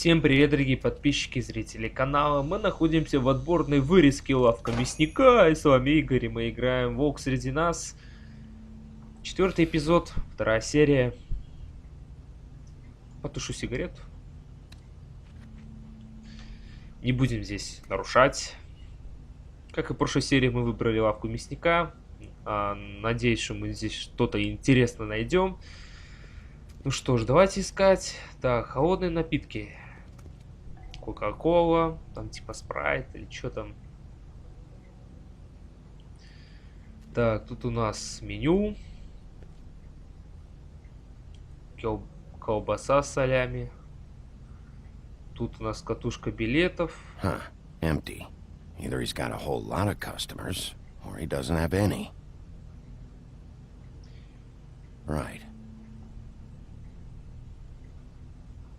Всем привет, дорогие подписчики и зрители канала. Мы находимся в отборной вырезке лавка мясника. И с вами Игорь, и мы играем «Волк среди нас». 4-й эпизод, 2-я серия. Потушу сигарету. Не будем здесь нарушать. Как и в прошлой серии, мы выбрали лавку мясника. Надеюсь, что мы здесь что-то интересное найдем. Ну что ж, давайте искать. Так, холодные напитки. Кока-кола, там типа спрайт или что там. Так, тут у нас меню. Колбаса с солями. Тут у нас катушка билетов. Empty. Either he's got a whole lot of customers, or he doesn't have any. Right.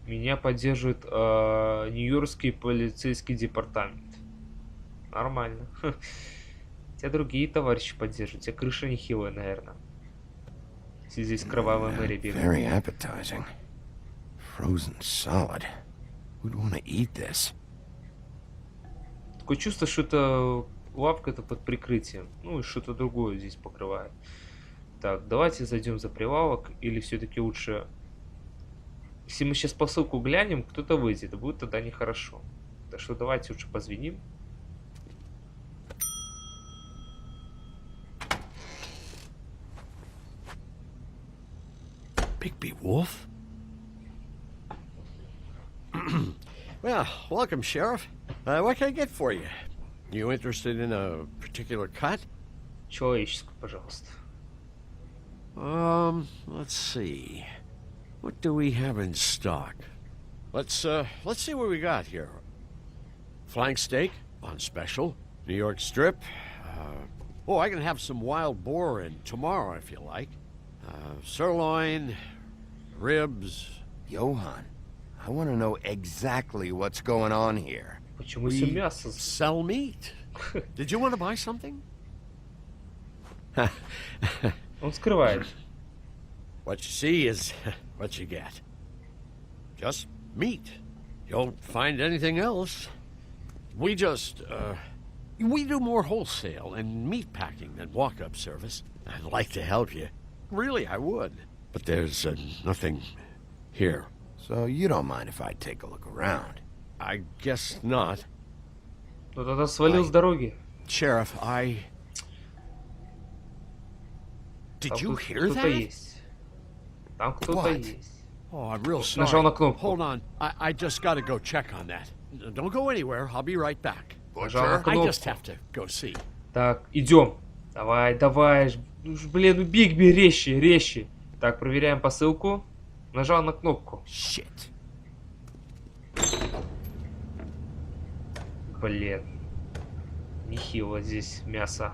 Меня поддерживает Нью-Йоркский полицейский департамент. Нормально. Тебя другие товарищи поддерживают. Тебя крыша нехилая, наверное. Если здесь кровавая Мэри бегает. Very appetizing. Frozen solid. Who'd want to eat this? Такое чувство, что это лавка это под прикрытием. Ну и что-то другое здесь покрывает. Так, давайте зайдем за прилавок. Или все-таки лучше... Если мы сейчас посылку глянем, кто-то выйдет, и будет тогда нехорошо. Так что давайте лучше позвоним. Bigby Wolf? Well, welcome, Sheriff. What can I get for you? You interested in a particular cut? Человеческую, пожалуйста. Let's see. What do we have in stock? Let's see what we got here. Flank steak on special. New York strip. I can have some wild boar in tomorrow if you like. Sirloin, ribs. Johan, I want to know exactly what's going on here. Почему все мясо? Sell meat. Did you want to buy something? Он скрывает. What you see is what you get. Just meat. You won't find anything else. We do more wholesale and meat packing than walk-up service. I'd like to help you. Really, I would. But there's nothing here. So you don't mind if I take a look around? I guess not. Ну тогда свалил с дороги. Sheriff, Did Там you тут hear кто-то that? есть. Там кто-то What? есть. Oh, I'm real sorry. Нажал на кнопку. Hold on. I just gotta go check on that. Don't go anywhere. I'll be right back. Нажал на I just кнопку. have to go see. Так, идем. Давай, давай. Блин, ну Бигби, резче, резче. Так, проверяем посылку. Нажал на кнопку. Shit. Блин. Нехило здесь мясо.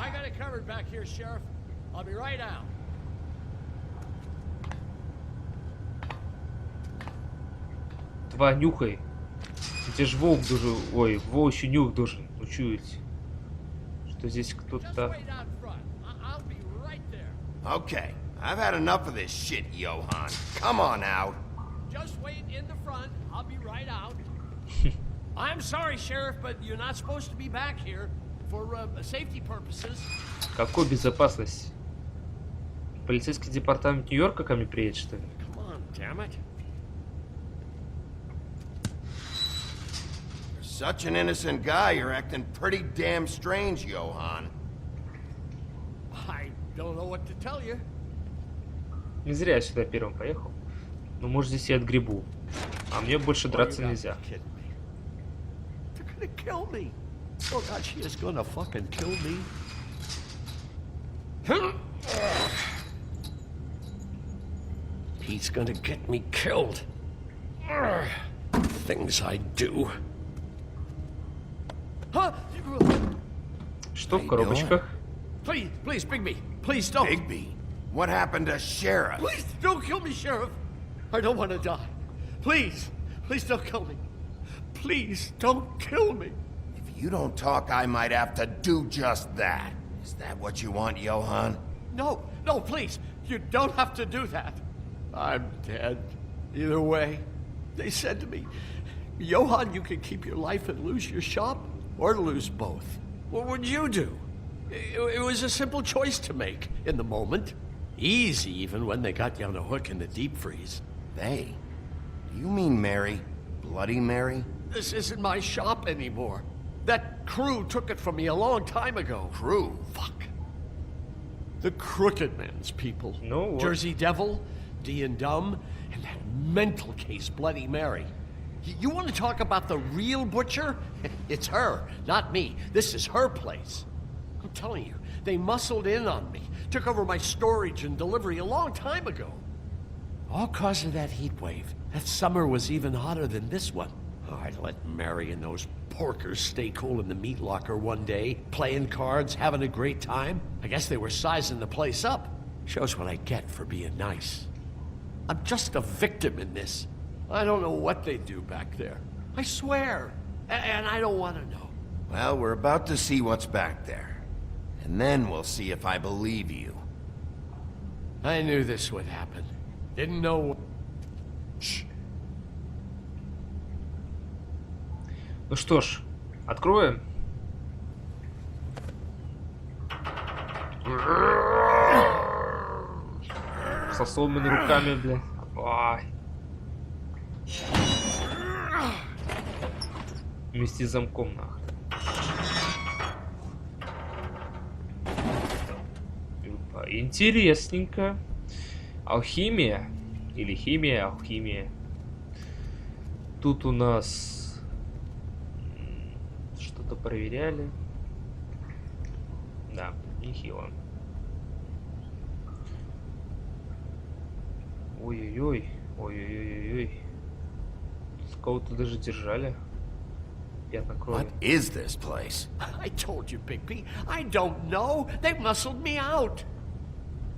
I got it covered back here, Sheriff. I'll be right out. Два, нюхай. Где ж волк должен... Ой, волчий нюх должен учуять. Что здесь Just кто-то... wait out front. I'll be right there. Okay, I've had enough of this shit, Johan. Come on out. Just wait in the front. I'll be right out. I'm sorry, Sheriff, but you're not supposed to be back here for safety purposes. Какой безопасность? Полицейский департамент Нью-Йорка ко мне приедет, что ли? Come on, damn it. For such an innocent guy, you're acting pretty damn strange, Johan. I don't know what to tell you. Не зря я сюда первым поехал. Ну, может, здесь и отгребу. А мне больше драться нельзя. They're gonna kill me. Oh God, she is gonna fucking kill me. He's gonna get me killed. Things I do. Что в коробочках? Please, Bigby, please don't. Bigby, what happened to Sheriff? Please don't kill me, Sheriff. I don't want to die. Please don't kill me. Please don't kill me. If you don't talk, I might have to do just that. Is that what you want, Johan? No, please. You don't have to do that. I'm dead. Either way, they said to me, Johann, you can keep your life and lose your shop, or lose both. What would you do? It was a simple choice to make in the moment. Easy, even when they got you on a hook in the deep freeze. They? Do you mean Mary? Bloody Mary? This isn't my shop anymore. That crew took it from me a long time ago. Crew? Fuck. The Crooked Man's people. No, what? Jersey Devil, D and Dumb, and that mental case, Bloody Mary. You want to talk about the real butcher? It's her, not me. This is her place. I'm telling you, they muscled in on me, took over my storage and delivery a long time ago. All cause of that heat wave. That summer was even hotter than this one. Oh, I let Mary and those porkers stay cool in the meat locker one day, playing cards, having a great time. I guess they were sizing the place up. Shows what I get for being nice. I'm just a victim in this. I don't know what they do back there. I swear. And I don't want to know. Well, we're about to see what's back there. And then we'll see if I believe you. I knew this would happen. Didn't know... Shh. Ну что ж, откроем. Со сломанными руками, бля. Ай. Вместе с замком, нахуй. Интересненько. Алхимия. Или химия, алхимия. Тут у нас что-то проверяли. Да, нехило. Ой-ой-ой. Ой-ой-ой-ой. Кого-то даже держали. Пятна крови. What is this place? I told you, Bigby. I don't know. They muscled me out.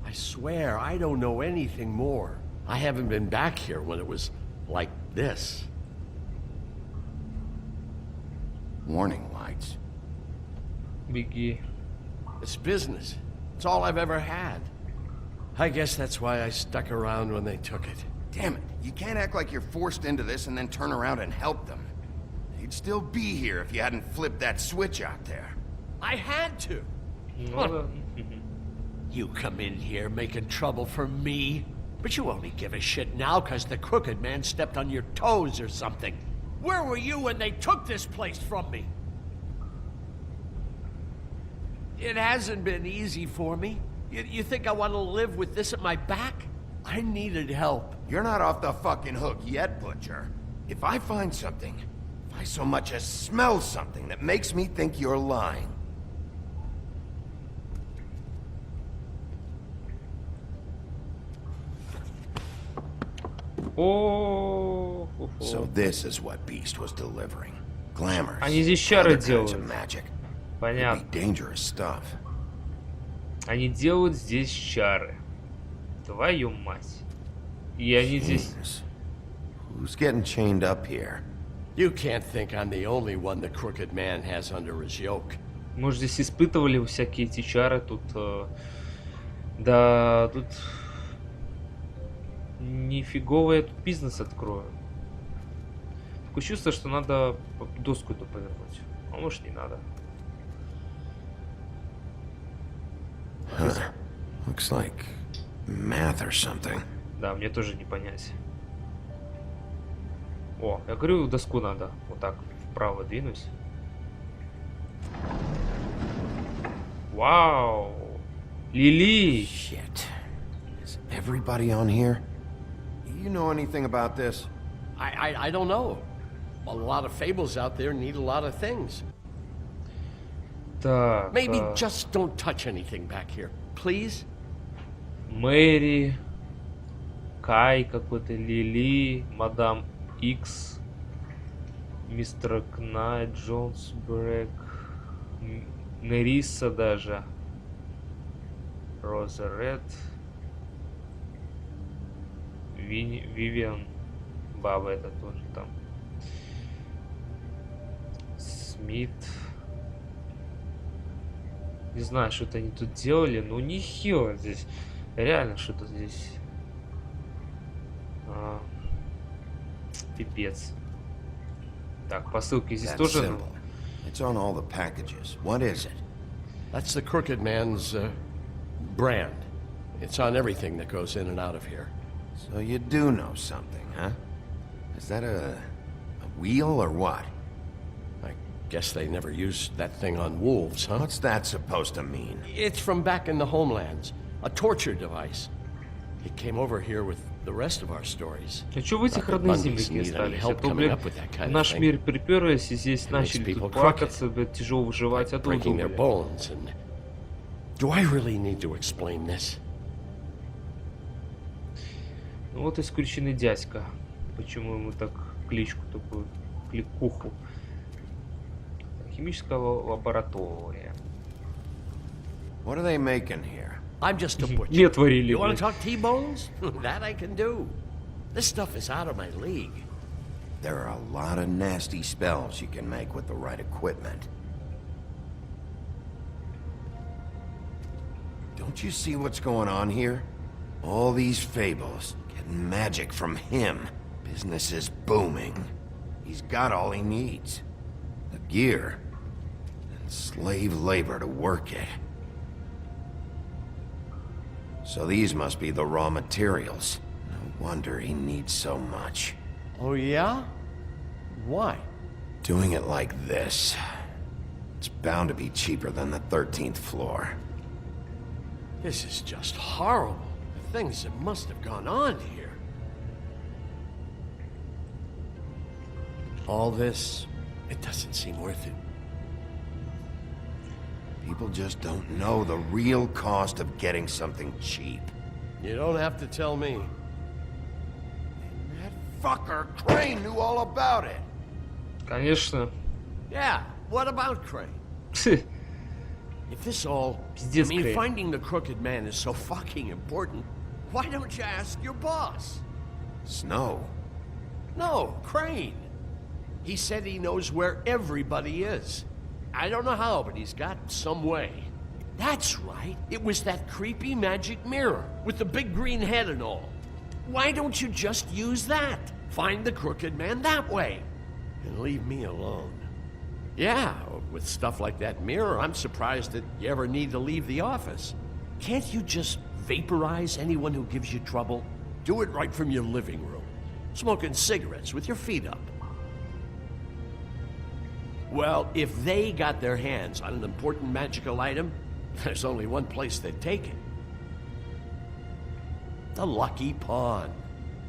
I swear, I don't know anything more. I haven't been back here when it was like this. Warning lights. Беги. It's business. It's all I've ever had. I guess that's why I stuck around when they took it. Damn it, you can't act like you're forced into this and then turn around and help them. You'd still be here if you hadn't flipped that switch out there. I had to. Ну да. You come in here making trouble for me, but you only give a shit now because the Crooked Man stepped on your toes or something. Where were you when they took this place from me? It hasn't been easy for me. You think I want to live with this at my back? I needed help. You're not off the fucking hook yet, Butcher. If I find something, if I so much as smell something that makes me think you're lying, О, so this is what Beast was delivering. Glamours. Они здесь чары other kinds of делают. magic. Понятно. Be dangerous stuff. Они делают здесь чары. Твою мать. И они здесь... Jeez. Who's getting chained up here? You can't think I'm the only one the Crooked Man has under his yoke. Мы же здесь испытывали всякие эти чары. Тут... Да, тут... Нифигово я тут бизнес открою. Такое чувство, что надо доску эту повернуть. А может, не надо. Huh. Looks like math or something. Да, мне тоже не понять. О, я говорю, доску надо вот так вправо двинуть. Вау! Лили! Shit. Is everybody on here? Do you know anything about this? I don't know. A lot of fables out there need a lot of things. Так, Maybe just don't touch anything back here, please. Мэри, Кай какой-то, Лили, Мадам Икс, Мистер Кнайт, Джонс Брэк, Нериса даже, Роза Ред, Вивиан, баба это тоже там, Смит. Не знаю, что-то они тут делали, но нехило здесь. Реально что-то здесь. Пипец. Так, посылки здесь That тоже. symbol. It's on all the packages. What is it? That's the Crooked Man's brand. It's on everything that goes in and out of here. So you do know something, huh? Is that a wheel or what? I guess they never used that thing on wolves, huh? What's that supposed to mean? It's from back in the homelands. A torture device. It came over here with the rest of our stories. А чё в этих родных землях не остались? А то, блин, в наш мир приперлись и здесь начали тут плакаться, блядь, тяжело выживать, а то Breaking their удумали. bones and... Do I really need to explain this? Ну вот и скрюченный дядька. Почему ему так кличку такую, кликуху? Химическая лаборатория. What are they making here? I'm just a butcher. Не творили, You want блядь. to talk T-bones? That I can do. This stuff is out of my league. There are a lot of nasty spells you can make with the right equipment. Don't you see what's going on here? All these fables, getting magic from him. Business is booming. He's got all he needs. The gear, and slave labor to work it. So these must be the raw materials. No wonder he needs so much. Oh, yeah? Why? Doing it like this, it's bound to be cheaper than the 13th floor. This is just horrible. The things that must have gone on here. All this, it doesn't seem worth it. People just don't know the real cost of getting something cheap. You don't have to tell me. That fucker Crane knew all about it. Конечно. Yeah, what about Crane? If this all... Пиздец, I mean, Crane. finding the Crooked Man is so fucking important, why don't you ask your boss? Snow. No, Crane. He said he knows where everybody is. I don't know how, but he's got some way. That's right. It was that creepy magic mirror with the big green head and all. Why don't you just use that? Find the Crooked Man that way. And leave me alone. Yeah, with stuff like that mirror, I'm surprised that you ever need to leave the office. Can't you just vaporize anyone who gives you trouble? Do it right from your living room. Smoking cigarettes with your feet up. Well, if they got their hands on an important magical item, there's only one place they'd take it. The Lucky Pawn.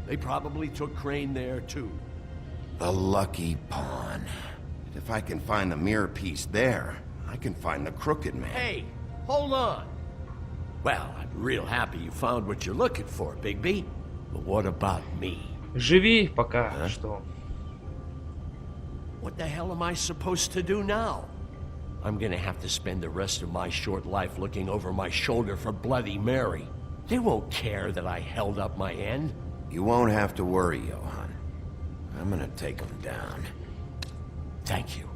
They probably took Crane there, too. The Lucky Pawn. If I can find the mirror piece there, I can find the Crooked Man. Hey, hold on. Well, I'm real happy you found what you're looking for, Bigby. But what about me? Живи пока что. What the hell am I supposed to do now? I'm gonna have to spend the rest of my short life looking over my shoulder for Bloody Mary. They won't care that I held up my end. You won't have to worry, Johan. I'm gonna take him down. Thank you.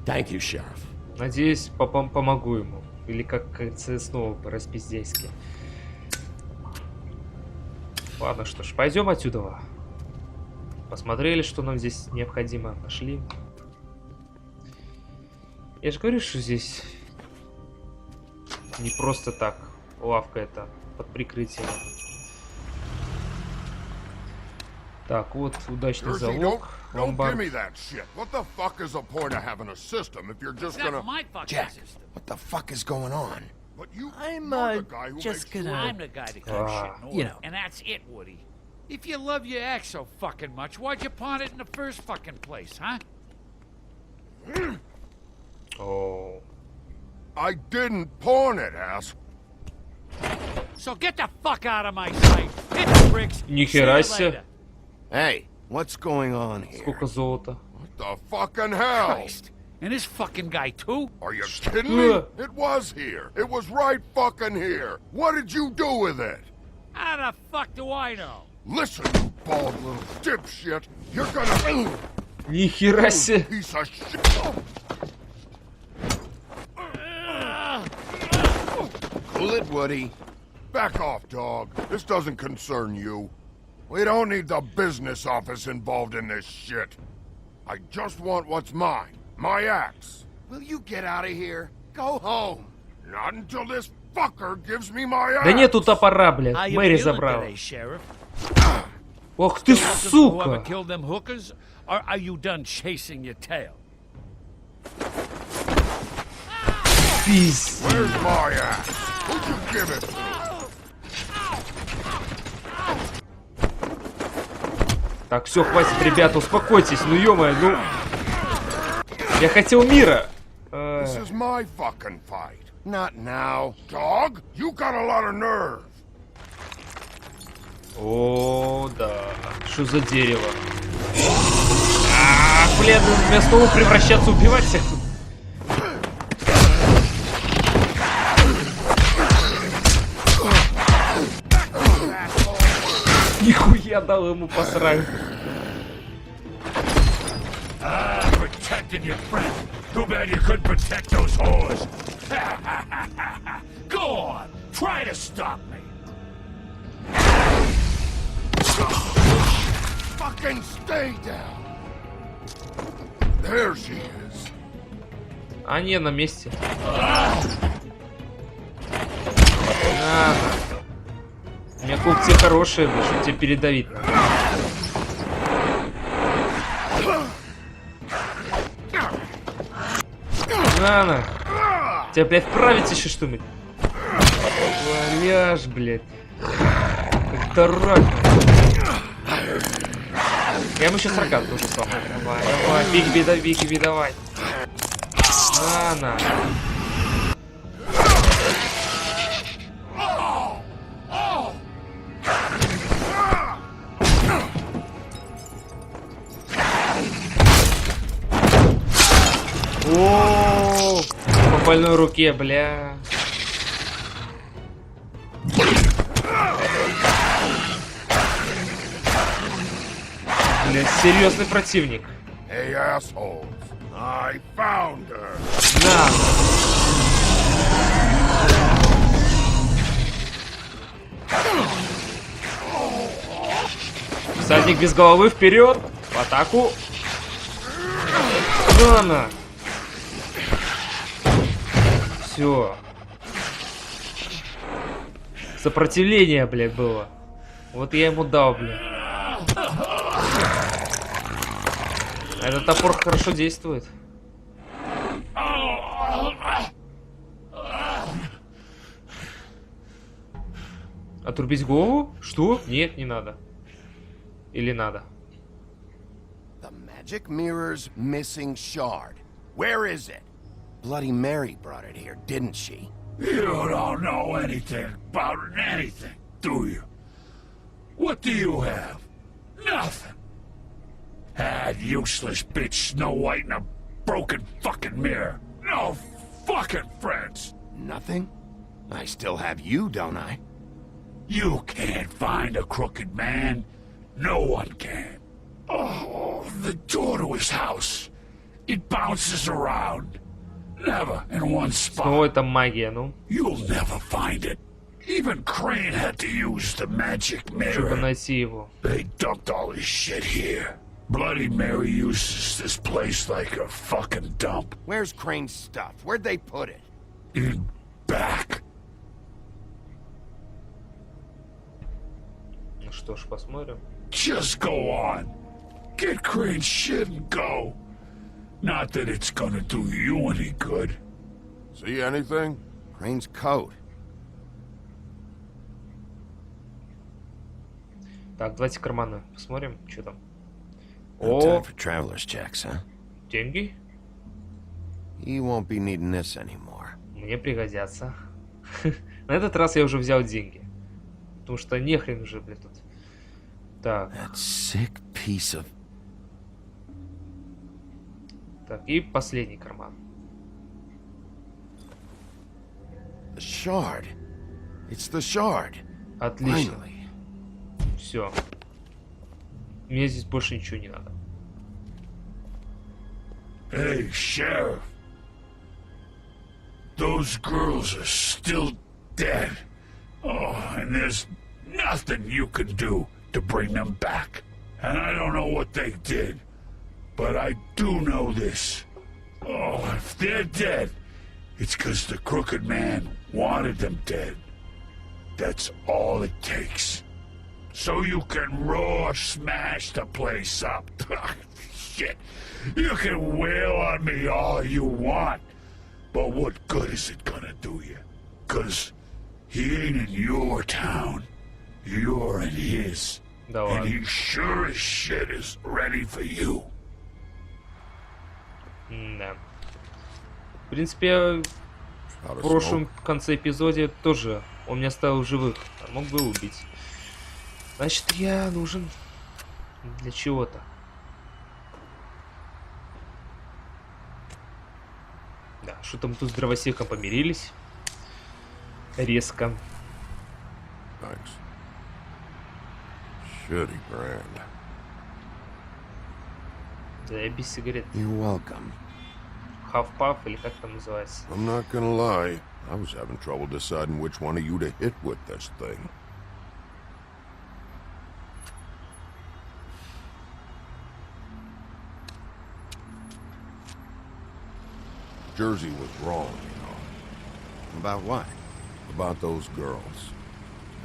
Thank you, Sheriff. Надеюсь, помогу ему. Или как говорится, снова по-распиздейски. Ладно, что ж, пойдем отсюда. Посмотрели, что нам здесь необходимо. Нашли. Я же говорю, что здесь не просто так. Лавка это под прикрытием. Так, вот удачный Jersey, залог. don't give Ломбард. me that shit. What the fuck is the point of having a system if you're just gonna... my fucking Jack, system. what the fuck is going on? But you, I'm, you're the guy who just makes gonna... sure- I'm the guy that keeps Ah. shit in order. And that's it, Woody. If you love your ex so fucking much, why'd you pawn it in the first fucking place, huh? О, I didn't pawn it, ass. So get the fuck out of my sight. Hit the bricks. Нихера See you себе. later. Hey, what's going on here? Сколько золота. What the fucking hell? Christ. And this fucking guy, too? Are you kidding me? Huh. It was here. It was right fucking here. What did you do with it? How the fuck do I know? Listen, you bald little dipshit. You're gonna... Нихера себе. Piece of shit. Cool it, Woody. Back off, dog. This doesn't concern you. We don't need the business office involved in this shit. I just want what's mine. My axe. Will you get out of here? Go home. Not until this fucker gives me my axe. Да нету топора, блядь. How you Мэри feeling забрала. today, Sheriff? Ох ты, Whoever сука! killed them hookers, or are you done chasing your tail? Пиздец. Where's my axe? Who'd you give it to? Так, все, хватит, ребята, успокойтесь, ну ё-моё, ну... Я хотел мира. This is my fucking fight. Not now. Dog, you got a lot of nerve. О, да. Что за дерево? Блин, мне снова превращаться, убивать всех. Нихуя дал ему посрать. Protecting your friend. Too bad you couldn't protect those whores. Go on, try to stop me. Fucking stay down. There she is. А не, на месте. У меня когти хорошие, чтобы тебя передавить. На. Тебя, блядь, вправить еще что-нибудь? Валяж, блядь. Как дурак. Я ему сейчас рогат тоже сломаю. Давай, Бигби, давай. На. О, по больной руке, бля. Бля, серьезный противник. Hey, assholes. I found her. На. Всадник без головы, вперед! В атаку! На. Все. Сопротивление, блядь, было. Вот я ему дал, блядь. Этот топор хорошо действует. Отрубить голову? Что? Нет, не надо. Или надо? The magic mirror's missing shard. Where is it? Bloody Mary brought it here, didn't she? You don't know anything about anything, do you? What do you have? Nothing. That useless bitch Snow White and a broken fucking mirror. No fucking friends. Nothing? I still have you, don't I? You can't find a crooked man. No one can. Oh, the door to his house. It bounces around. Never in one spot. Снова это магия, ну. You'll never find it. Even Crane had to use the magic Чтобы mirror. найти его. They dumped all his shit here. Bloody Mary uses this place like a fucking dump. Where's Crane's stuff? Where'd they put it? In back. Ну что ж, посмотрим. Just go on. Get Crane's shit and go. Not that it's gonna do you any good. See anything? Crane's coat. Так, давайте карманы посмотрим, что там. No О, time for traveler's checks, huh? деньги. You won't be needing this anymore. Мне пригодятся. На этот раз я уже взял деньги. Потому что нехрен уже, блядь, тут. Так, That sick piece of... так, и последний карман. The shard. It's the shard. Отлично. Finally. Все. Мне здесь больше ничего не надо. Hey, Sheriff. Those girls are still dead. Oh, and there's nothing you can do to bring them back. And I don't know what they did, but I do know this. Oh, if they're dead, it's 'cause the crooked man wanted them dead. That's all it takes. So you can raw smash the place up. Shit. You can wail on me all you want, but what good is it gonna do you? 'Cause he ain't in your town. You're in his. Да And ладно. he sure as shit is ready for you. Да. В принципе, в прошлом конце эпизоде тоже он меня оставил живых. А мог бы убить. Значит, я нужен для чего-то. Да, что-то мы тут с дровосеком помирились. Резко. Thanks. Shitty brand. Да, я без сигарет. You're welcome. Half-puff или как там называется? I'm not gonna lie, I was having trouble deciding which one of you to hit with this thing. Jersey was wrong, you know. About what? About those girls.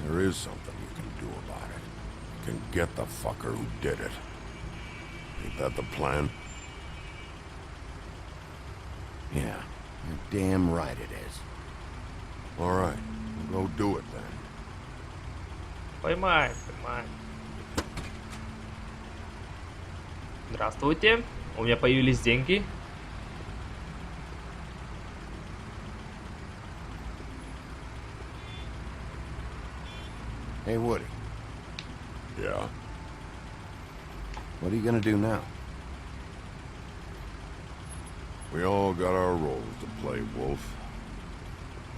There is something you can do about it. You can get the fucker who did it. Ain't that the plan? Yeah, you're damn right it is. All right, we'll go do it then. Поймаем, поймаем. Здравствуйте. У меня появились деньги. Hey, Woody, Yeah? what are you gonna do now? We all got our roles to play, Wolf.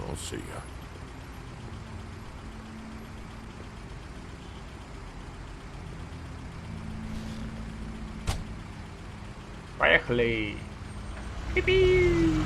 I'll see ya. Поехали. Пи-пи.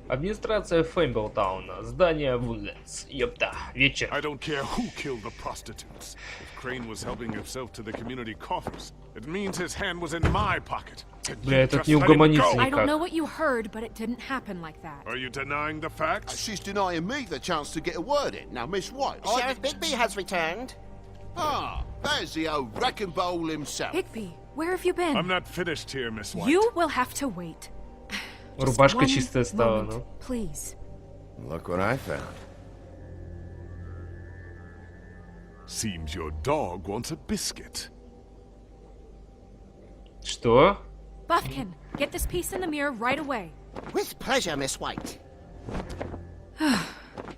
Администрация Фэмблтауна. Здание Вудлендс. Ёпта. Вечер. I don't care who killed the prostitutes. If Crane was helping himself to the community coffers, it means his hand was in my pocket. And Бля, you этот just не let him угомонится go. I don't know никак. what you heard, but it didn't happen like that. Are you denying the facts? She's denying me the chance to get a word in. Now, Miss White, Sheriff Bigby has returned. Ah, there's the old wrecking bowl himself. Bigby, where have you been? I'm not finished here, Miss White. You will have to wait. Just Рубашка one чистая стала, moment, ну. Please. Look what I found. Seems your dog wants a biscuit. Что? Buffkin, get this piece in the mirror right away. With pleasure, Miss White.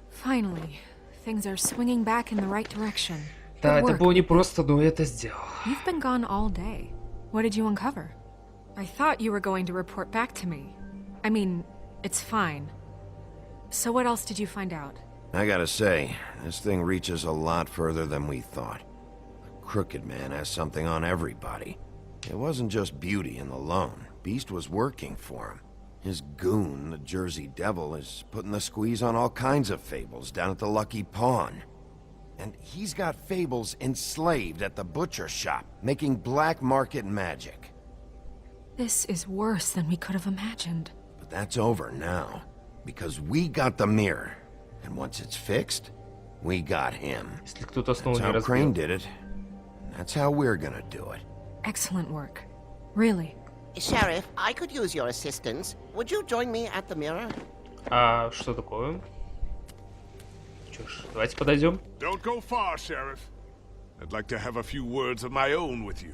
Finally, things are swinging back in the right direction. Да, Good это work. было непросто, но я это сделал. You've been gone all day. What did you uncover? I thought you were going to report back to me. I mean, it's fine. So what else did you find out? I gotta say, this thing reaches a lot further than we thought. The Crooked Man has something on everybody. It wasn't just Beauty and the Lone. Beast was working for him. His goon, the Jersey Devil, is putting the squeeze on all kinds of fables down at the Lucky Pawn. And he's got fables enslaved at the butcher shop, making black market magic. This is worse than we could have imagined. But that's over now, because we got the mirror. And once it's fixed, we got him. Если кто-то снова That's не how Crane разбил. did it. That's how we're gonna do it. Excellent work. Really. Sheriff, I could use your assistance. Would you join me at the mirror? А что такое? Чё ж, давайте подойдем. Don't go far, Sheriff. I'd like to have a few words of my own with you.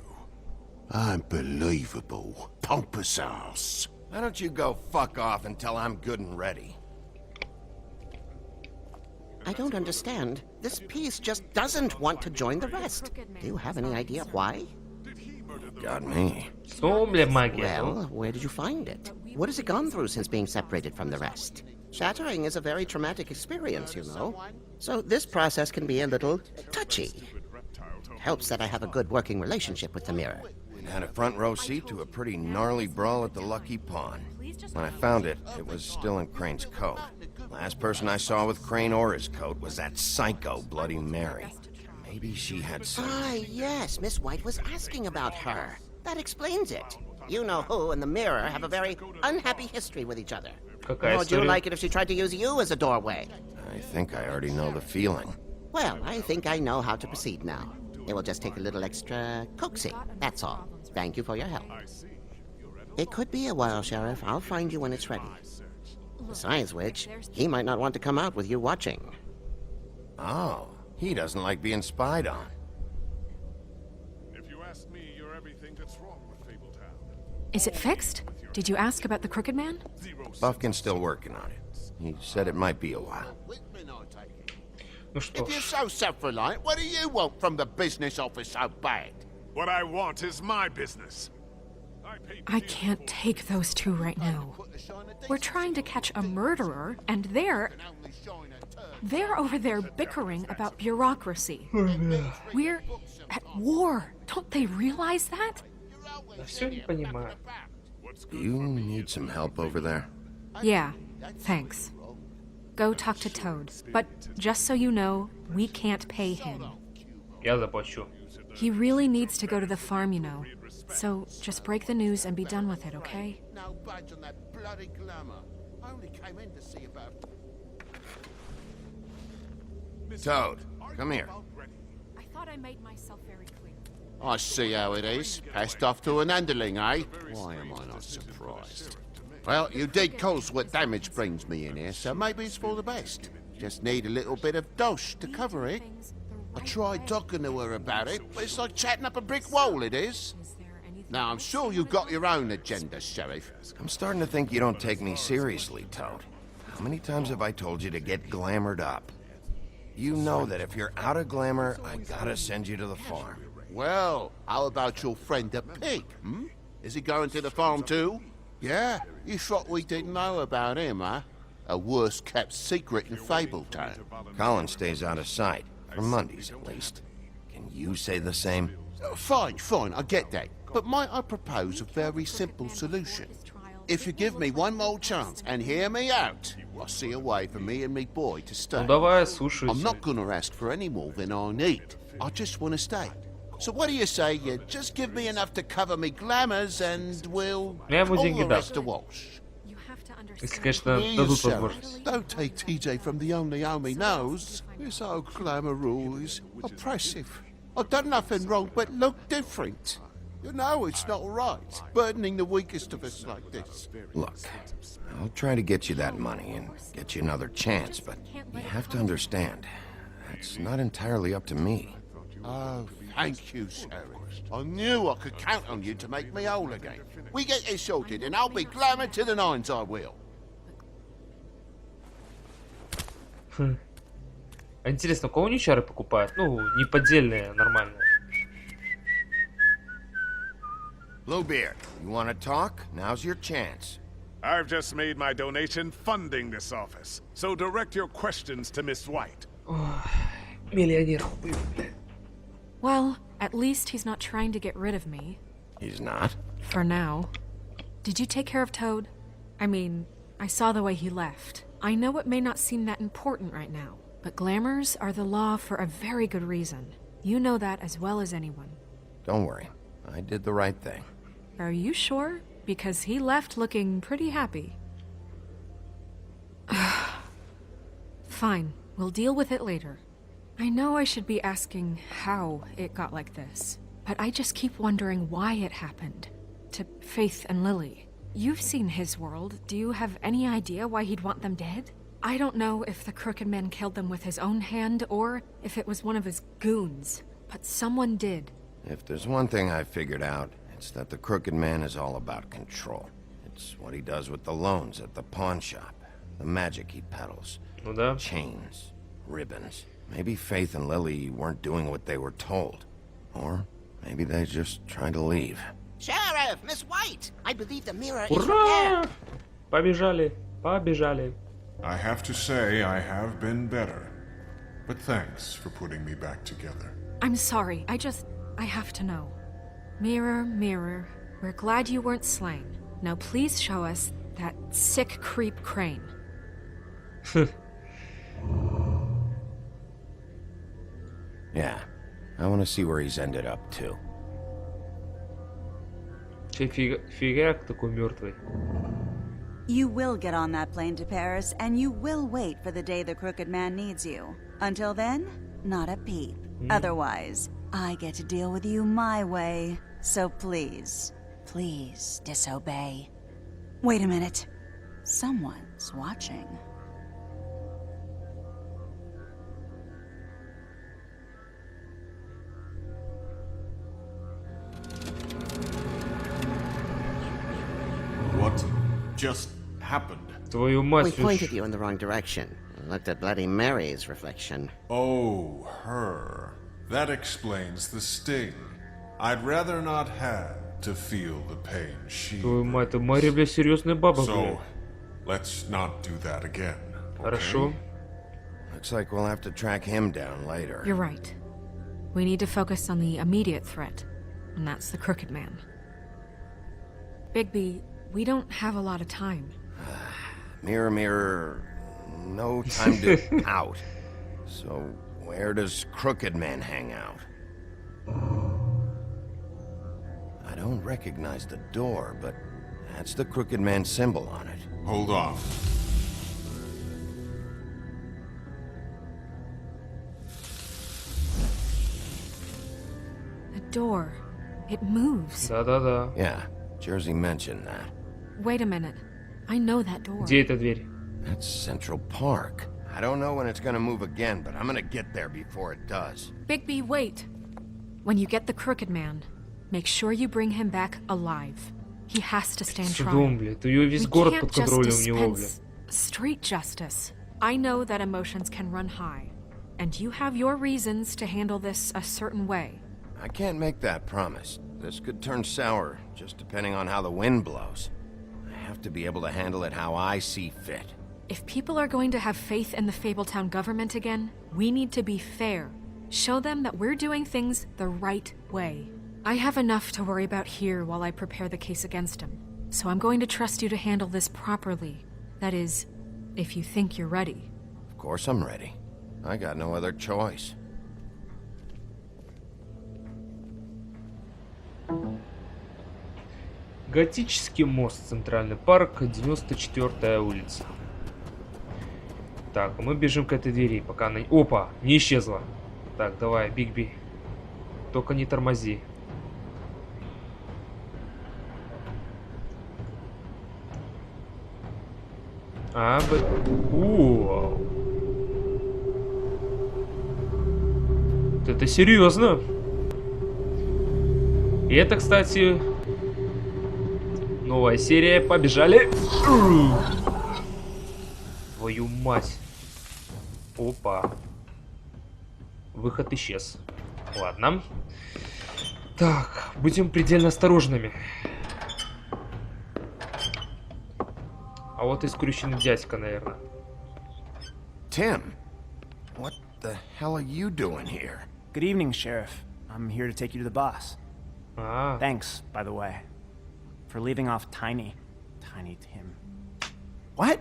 Unbelievable. Pompous ass. Why don't you go fuck off until I'm good and ready? I don't understand. This piece just doesn't want to join the rest. Do you have any idea why? Got me. Снова, бля, магия. Well, where did you find it? What has it gone through since being separated from the rest? Shattering is a very traumatic experience, you know. So this process can be a little touchy. It helps that I have a good working relationship with the mirror. It had a front row seat to a pretty gnarly brawl at the Lucky Pawn. When I found it, it was still in Crane's coat. Last person I saw with Crane or his coat was that psycho Bloody Mary. Maybe she had some... Ah, yes, Miss White was asking about her. That explains it. You know who and the mirror have a very unhappy history with each other. Какая Would you история? like it if she tried to use you as a doorway? I think I already know the feeling. Well, I think I know how to proceed now. It will just take a little extra coaxing, that's all. Thank you for your help. It could be a while, Sheriff. I'll find you when it's ready. Besides which, he might not want to come out with you watching. Oh, he doesn't like being spied on. If you ask me, you're everything that's wrong with Fabletown. Is it fixed? Did you ask about the Crooked Man? Buffkin's still working on it. He said it might be a while. Ну что If you're ж, so self-reliant, what do you want from the business office so bad? What I want is my business. I paid I can't take those two right now. We're trying to catch a murderer, and they're over there bickering about bureaucracy. We're at war. Don't they realize that? я все не понимаю. Do you need some help over there? Yeah, thanks. Go talk to Toad. But just so you know, we can't pay him. Я заплачу. He really needs to go to the farm, you know. So just break the news and be done with it, okay? No budge on that bloody glamour. I only came in to see about... Toad, come here. I thought I made myself very clear. I see how it is. Passed off to an underling, eh? Why am I not surprised? Well, you did cause what damage brings me in here, so maybe it's for the best. Just need a little bit of dosh to cover it. I tried talking to her about it, but it's like chatting up a brick wall, it is. Now, I'm sure you've got your own agenda, Sheriff. I'm starting to think you don't take me seriously, Toad. How many times have I told you to get glamored up? You know that if you're out of glamour, I gotta send you to the farm. Well, how about your friend the pig, hmm? Is he going to the farm too? Yeah, you thought we didn't know about him, huh? A worst-kept secret in Fabletown. Colin stays out of sight, for Mondays at least. Can you say the same? Fine, I get that. But might I propose a very simple solution? If you give me one more chance and hear me out, I'll see a way for me and me boy to stay. Ну давай, I'm слушаюсь. not gonna ask for any more than I need. I just want to stay. So what do you say you just give me enough to cover me glamours and we'll Я ему all деньги the дам. rest to wash? You have to understand. Если, конечно, Please, дадут Sheriff, возможность. don't take TJ from the only home he knows. This old glamour rule is oppressive. I've done nothing wrong but look different. You know it's not right, burdening the weakest of us like this. Look, I'll try to get you that money and get you another chance, but you have to understand, that's not entirely up to me. Oh, thank you, Sheriff. I knew I could count on you to make me whole again. We get this sorted and I'll be glamour to the nines, I will. А интересно, у кого они чары покупают? Ну, не поддельные, нормальные. Bluebeard, you want to talk? Now's your chance. I've just made my donation funding this office, so direct your questions to Miss White. Миллионер. Well, at least he's not trying to get rid of me. He's not? For now. Did you take care of Toad? I mean, I saw the way he left. I know it may not seem that important right now, but glamours are the law for a very good reason. You know that as well as anyone. Don't worry, I did the right thing. Are you sure? Because he left looking pretty happy. Fine, we'll deal with it later. I know I should be asking how it got like this, but I just keep wondering why it happened. To Faith and Lily. You've seen his world. Do you have any idea why he'd want them dead? I don't know if the Crooked Man killed them with his own hand or if it was one of his goons, but someone did. If there's one thing I figured out, it's that the Crooked Man is all about control. It's what he does with the loans at the pawn shop, the magic he peddles, Ну да. chains, ribbons. Maybe Faith and Lily weren't doing what they were told. Or maybe they just tried to leave. Sheriff, Miss White! I believe the mirror is Ура! repaired. Побежали, побежали. I have to say I have been better. But thanks for putting me back together. I'm sorry, I have to know. Mirror, mirror, we're glad you weren't slain. Now please show us that sick creep Crane. Yeah, I want to see where he's ended up too. Фигак такой мертвый. You will get on that plane to Paris, and you will wait for the day the crooked man needs you. Until then, not a peep. Otherwise, I get to deal with you my way. So please, please disobey. Wait a minute. Someone's watching. What just happened? Твою We мать, pointed you in the wrong direction. Looked at Bloody Mary's reflection. Oh, her. That explains the sting. I'd rather not have to feel the pain she... Твою мать, Мария, бля, серьезная баба, бля. So, let's not do that again. Хорошо. Looks like we'll have to track him down later. You're right. We need to focus on the immediate threat, and that's the crooked man. Bigby, we don't have a lot of time. Mirror, mirror, no time to out. So, where does Crooked Man hang out? I don't recognize the door, but that's the Crooked Man symbol on it. Hold on. The door. It moves. Да-да-да. Yeah, Jersey mentioned that. Wait a minute. I know that door. Где эта дверь? That's Central Park. I don't know when it's gonna move again, but I'm gonna get there before it does. Bigby, wait. When you get the crooked man, make sure you bring him back alive. He has to stand trial. Судом, блядь. У него весь We город can't под just контролем у него, dispense блядь. street justice. I know that emotions can run high, and you have your reasons to handle this a certain way. I can't make that promise. This could turn sour, just depending on how the wind blows. I have to be able to handle it how I see fit. If people are going to have faith in the Fabletown government again, we need to be fair. Show them that we're doing things the right way. I have enough to worry about here while I prepare the case against him. So I'm going to trust you to handle this properly. That is, if you think you're ready. Of course I'm ready. I got no other choice. Готический мост, Центральный парк, 94-я улица. Так, мы бежим к этой двери, пока она... Опа, не исчезла. Так, давай, Бигби. Только не тормози. Вот это серьезно. И это, кстати, новая серия. Побежали. Твою мать. Опа. Выход исчез. Ладно. Так, будем предельно осторожными. А вот и скрюченный дядька, наверное. Tim, what the hell are you doing here? Good evening, Sheriff. I'm here to take you to the boss. А, Thanks, by the way, for leaving off Tiny Tim. What?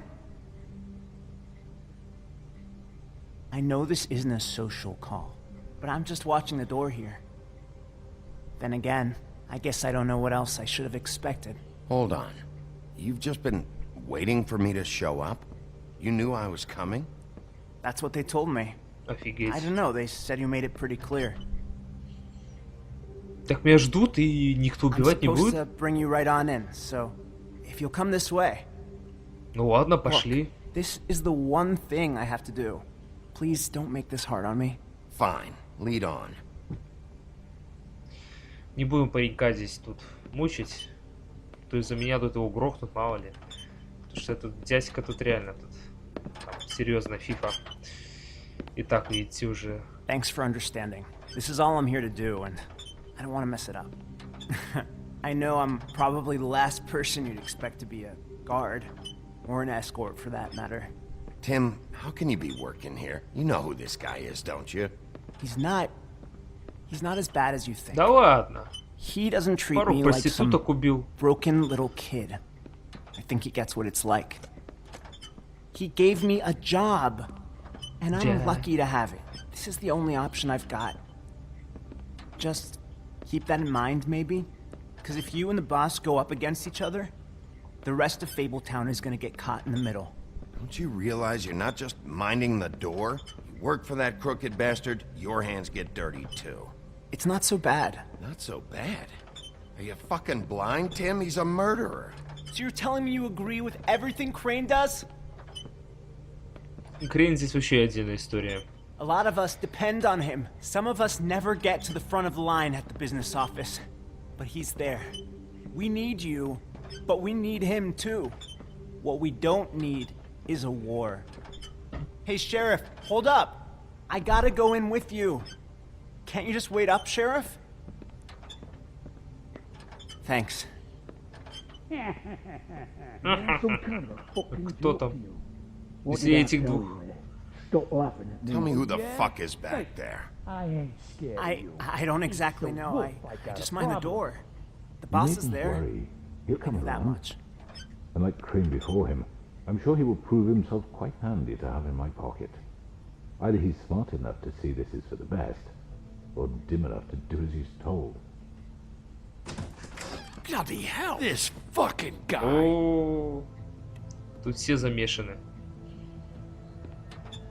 I know this isn't a social call, but I'm just watching the door here. Then again, I guess I don't know what else I should have expected. Hold on. You've just been waiting for me to show up? You knew I was coming? That's what they told me. офигеть. I don't know, they said you made it pretty clear. Так меня ждут и никто убивать не I'm supposed будет? to bring you right on in, so if you'll come this way. Ну ладно, пошли. Look, this is the one thing I have to do. Please don't make this hard on me. Fine, lead on. Не будем паренька здесь тут мучить. То из-за меня тут его грохнут, мало ли. Потому что этот дядька тут реально тут там, серьезная фифа. И так, видите, уже... Thanks for understanding. This is all I'm here to do, and I don't want to mess it up. I know I'm probably the last person you'd expect to be a guard, or an escort for that matter. Tim, how can you be working here? You know who this guy is, don't you? He's not as bad as you think. Да ладно. He doesn't treat Пару me like some проституток убил. broken little kid. I think he gets what it's like. He gave me a job, and I'm Yeah. lucky to have it. This is the only option I've got. just keep that in mind, maybe? Because if you and the boss go up against each other, the rest of Fabletown is gonna get caught in the middle. Don't you realize you're not just minding the door? You work for that crooked bastard, your hands get dirty too. It's not so bad. Not so bad? Are you fucking blind, Tim? He's a murderer. So you're telling me you agree with everything Crane does? Крейн здесь вообще отдельная история. A lot of us depend on him. Some of us never get to the front of the line at the business office. But he's there. We need you, but we need him too. What we don't need is a war. Hey, Sheriff, hold up. I gotta go in with you. Can't you just wait up, Sheriff? Thanks. Кто там? Из этих двух. Tell me who the fuck is back there. I don't exactly know. I just mind the door. The boss is there. Worry. He'll come That around. much. Unlike Crane before him, I'm sure he will prove himself quite handy to have in my pocket. Either he's smart enough to see this is for the best, or dim enough to do as he's told. Bloody hell! This fucking guy! О, тут все замешаны.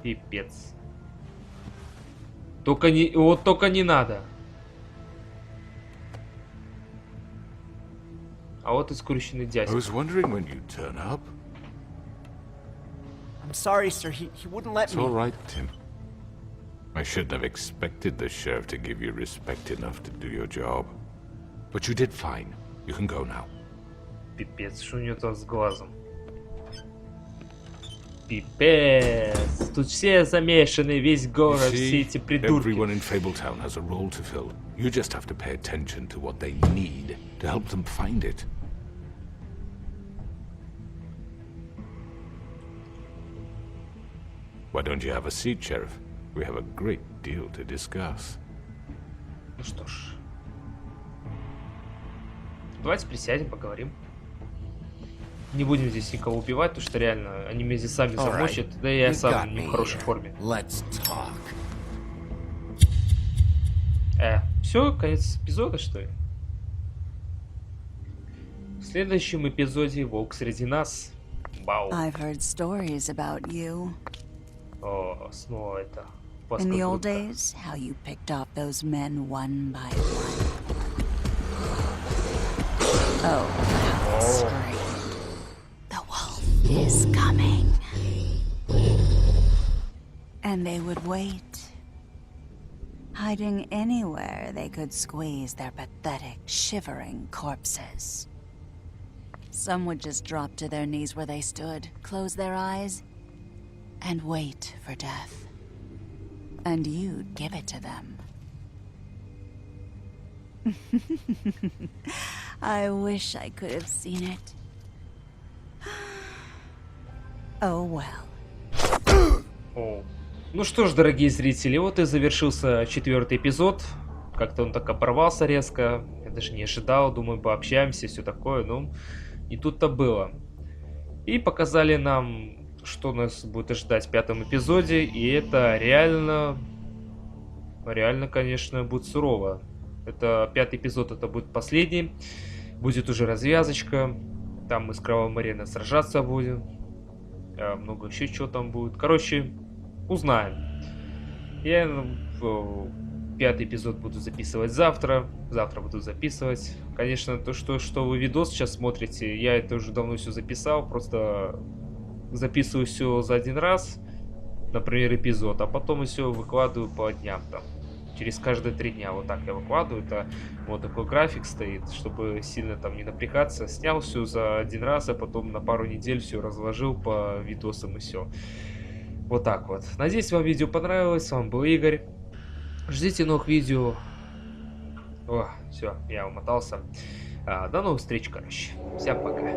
Пипец. Только не... Вот только не надо. А вот и скрученный I дядька. was wondering when you'd turn up. I'm sorry, sir. He wouldn't let It's me. all right, Tim. I shouldn't have expected the sheriff to give you respect enough to do your job. But you did fine. You can go now. Пипец, что у него там с глазом? Пипец. Тут все замешаны, весь город, You все see, эти придурки. everyone in Fabletown has a role to fill. You just have to pay attention to what they need to help them find it. Why don't you have a seat, Sheriff? We have a great deal to discuss. Ну что ж. Давайте присядем, поговорим. Не будем здесь никого убивать, потому что реально они меня здесь сами замочат. Да и я сам не в хорошей форме. Let's talk. Все, конец эпизода, что ли? В следующем эпизоде «Волк среди нас». Вау. I've heard stories about you. О, снова это. In the old Паскудка. days, how you picked off those men one by one. Oh, how they screamed. The wolf is coming. And they would wait, hiding anywhere they could squeeze their pathetic, shivering corpses. Some would just drop to their knees where they stood, close their eyes, and wait for death. And you'd give it to them. I wish I could have seen it. Oh well. О. Ну что ж, дорогие зрители, вот и завершился 4-й эпизод. Как-то он так оборвался резко. Я даже не ожидал, думаю, пообщаемся, все такое. Ну, не тут-то было. И показали нам, что нас будет ожидать в 5-м эпизоде. И это реально, конечно, будет сурово. Это 5-й эпизод, это будет последний. Будет уже развязочка. Там мы с Кровавой Мариной сражаться будем. Много еще чего там будет. Короче, узнаем. Я 5-й эпизод буду записывать завтра. Завтра буду записывать. Конечно, то, что вы видос сейчас смотрите, я это уже давно все записал. Просто записываю все за один раз. Например, эпизод. А потом все выкладываю по дням там. Через каждые 3 дня вот так я выкладываю. Это вот такой график стоит, чтобы сильно там не напрягаться. Снял все за один раз, а потом на пару недель все разложил по видосам и все. Вот так вот. Надеюсь, вам видео понравилось. С вами был Игорь. Ждите новых видео. О, все, я умотался. До новых встреч, короче. Всем пока.